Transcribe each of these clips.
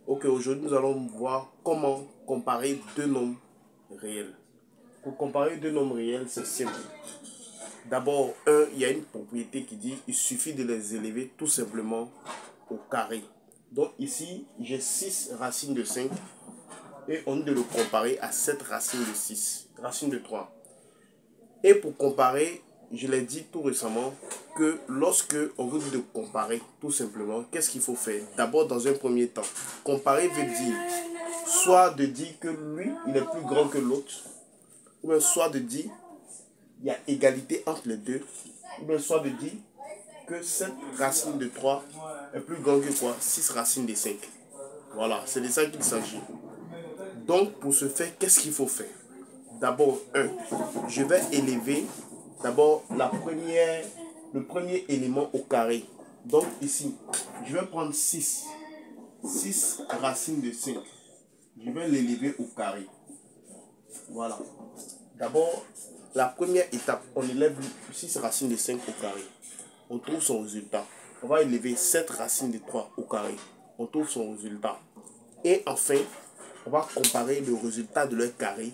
Ok, aujourd'hui nous allons voir comment comparer deux nombres réels. Pour comparer deux nombres réels, c'est simple. D'abord, il y a une propriété qui dit il suffit de les élever tout simplement au carré. Donc ici, j'ai 6 racines de 5 et on dit de le comparer à 7 racines de 6, racines de 3. Et pour comparer, je l'ai dit tout récemment que lorsque on veut dire de comparer, tout simplement, qu'est-ce qu'il faut faire? D'abord, dans un premier temps, comparer veut dire soit de dire que lui, il est plus grand que l'autre, ou bien soit de dire il y a égalité entre les deux, ou bien soit de dire que 7 racines de 3 est plus grand que quoi? 6 racines de 5. Voilà, c'est de ça qu'il s'agit. Donc, pour ce faire, qu'est-ce qu'il faut faire? D'abord, je vais élever d'abord le premier élément au carré. Donc ici, je vais prendre 6 racines de 5. Je vais l'élever au carré. Voilà. D'abord, la première étape, on élève 6 racines de 5 au carré. On trouve son résultat. On va élever 7 racines de 3 au carré. On trouve son résultat. Et enfin, on va comparer le résultat de leur carré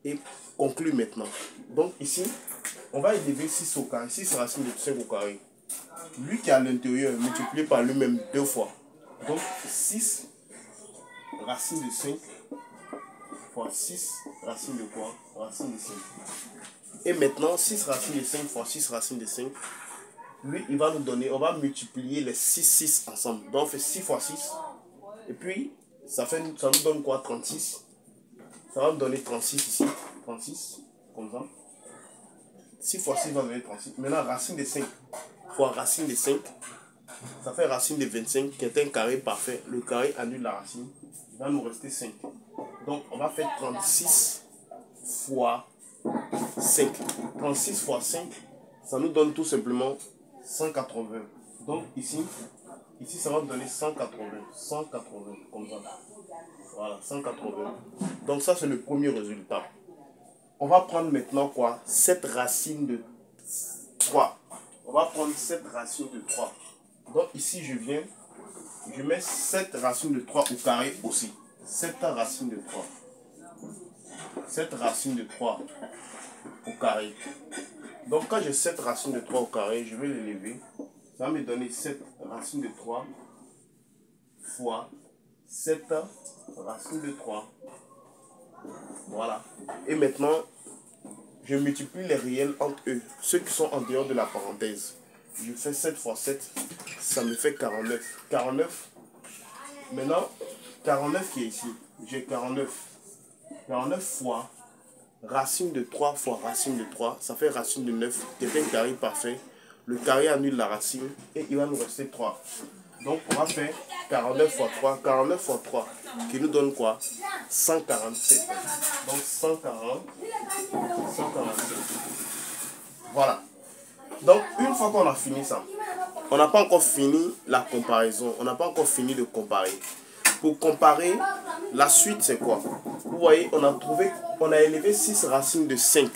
et conclure maintenant. Donc ici, on va élever 6 au carré, 6 racines de 5 au carré. Lui qui est à l'intérieur, multiplié par lui-même 2 fois. Donc 6 racines de 5 fois 6 racines de quoi? Racines de 5. Et maintenant, 6 racines de 5 fois 6 racines de 5. Lui, il va nous donner, on va multiplier les 6 ensemble. Donc on fait 6 fois 6. Et puis, ça nous donne quoi? 36. Ça va nous donner 36 ici. 36, comme ça. 6 fois 6 va donner 36. Maintenant, racine de 5 fois racine de 5, ça fait racine de 25, qui est un carré parfait. Le carré annule la racine. Il va nous rester 5. Donc, on va faire 36 fois 5. 36 fois 5, ça nous donne tout simplement 180. Donc, ici ça va nous donner 180. 180, comme ça. Voilà, 180. Donc, ça, c'est le premier résultat. On va prendre maintenant quoi? 7 racines de 3. On va prendre 7 racines de 3. Donc ici, je mets 7 racines de 3 au carré aussi. 7 racines de 3. 7 racines de 3 au carré. Donc quand j'ai 7 racines de 3 au carré, je vais l'élever. Ça va me donner 7 racines de 3 fois 7 racines de 3. Voilà. Et maintenant, je multiplie les réels entre eux, ceux qui sont en dehors de la parenthèse. Je fais 7 fois 7, ça me fait 49. 49. Maintenant, 49 qui est ici. J'ai 49. 49 fois racine de 3 fois racine de 3, ça fait racine de 9, qui est un carré parfait. Le carré annule la racine et il va nous rester 3. Donc on va faire 49 fois 3, 49 fois 3, qui nous donne quoi? 147. Donc 140, 147. Voilà. Donc une fois qu'on a fini ça, on n'a pas encore fini la comparaison, on n'a pas encore fini de comparer. Pour comparer, la suite c'est quoi? Vous voyez, on a élevé 6 racines de 5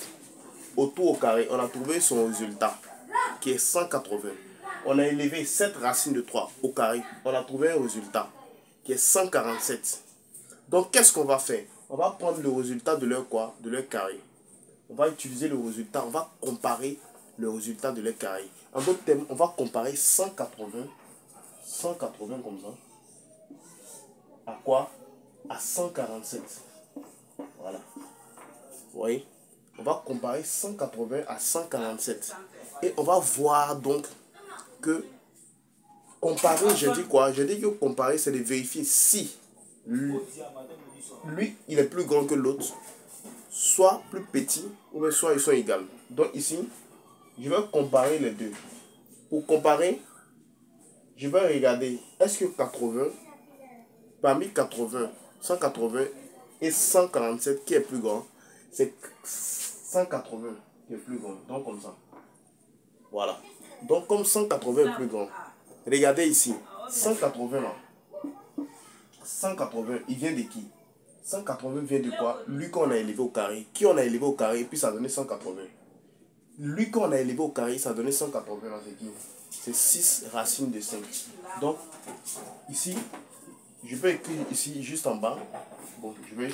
autour au carré, on a trouvé son résultat qui est 180. On a élevé 7 racines de 3 au carré, on a trouvé un résultat qui est 147. Donc qu'est-ce qu'on va faire? On va prendre le résultat de leur quoi? De leur carré. On va utiliser le résultat, on va comparer le résultat de leur carré. En d'autres termes, on va comparer 180 comme ça. À quoi? À 147. Voilà. Vous voyez? On va comparer 180 à 147. Et on va voir donc que comparer, je dis quoi? Je dis que comparer, c'est de vérifier si lui, il est plus grand que l'autre, soit plus petit, ou bien soit ils sont égaux. Donc ici, je vais comparer les deux. Pour comparer, je vais regarder, est-ce que 80, parmi 80, 180 et 147, qui est plus grand? C'est 180 qui est plus grand. Donc comme ça. Voilà. Donc comme 180 est plus grand, regardez ici. 180 là. 180, il vient de qui? 180 vient de quoi? Lui qu'on a élevé au carré. Qui on a élevé au carré, et puis ça a donné 180. Lui qu'on a élevé au carré, ça a donné 180 là, c'est qui? C'est 6 racines de 5. Donc, ici, je peux écrire ici juste en bas. Bon, je vais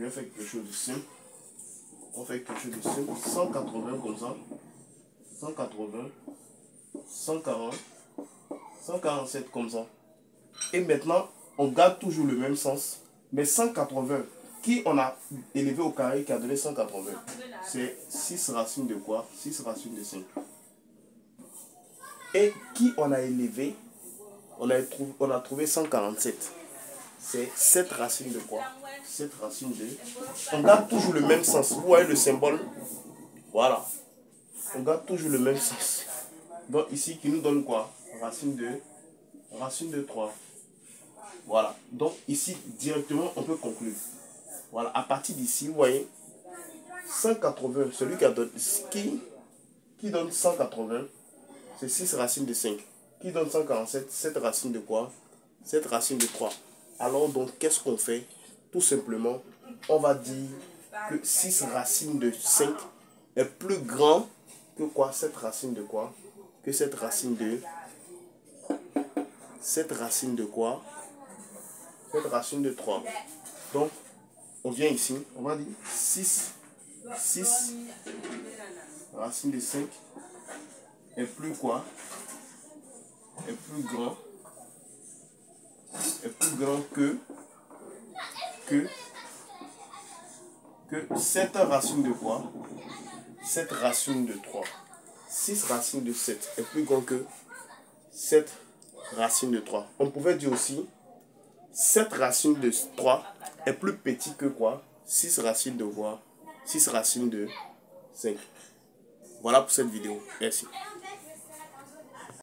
faire quelque chose de simple. On fait quelque chose de simple. 180 comme ça. 180. 140. 147 comme ça. Et maintenant, on garde toujours le même sens. Mais 180, qui on a élevé au carré qui a donné 180? C'est 6 racines de quoi? 6 racines de 5. Et qui on a élevé? On a trouvé 147. C'est 7 racines de quoi? 7 racines de... On garde toujours le même sens. Vous voyez le symbole? Voilà. On garde toujours le même sens. Donc ici, qui nous donne quoi? Racine de 3. Voilà. Donc ici, directement, on peut conclure. Voilà. À partir d'ici, vous voyez, 180, celui qui donne 180, c'est 6 racines de 5. Qui donne 147, 7 racines de quoi? 7 racines de 3. Alors donc, qu'est-ce qu'on fait? Tout simplement, on va dire que 6 racines de 5 est plus grand que quoi? 7 racines de quoi? Que 7 racines de... 7 racines de quoi? 7 racines de 3. Donc, on vient ici, on va dire 6 racines de 5 est plus quoi? Est plus grand que 7 racines de quoi? 7 racines de 3. 6 racines de 7 est plus grand que 7 racines de 3. On pouvait dire aussi 7 racines de 3 est plus petit que quoi? 6 racines de quoi? 6 racines de 5. Voilà pour cette vidéo. Merci.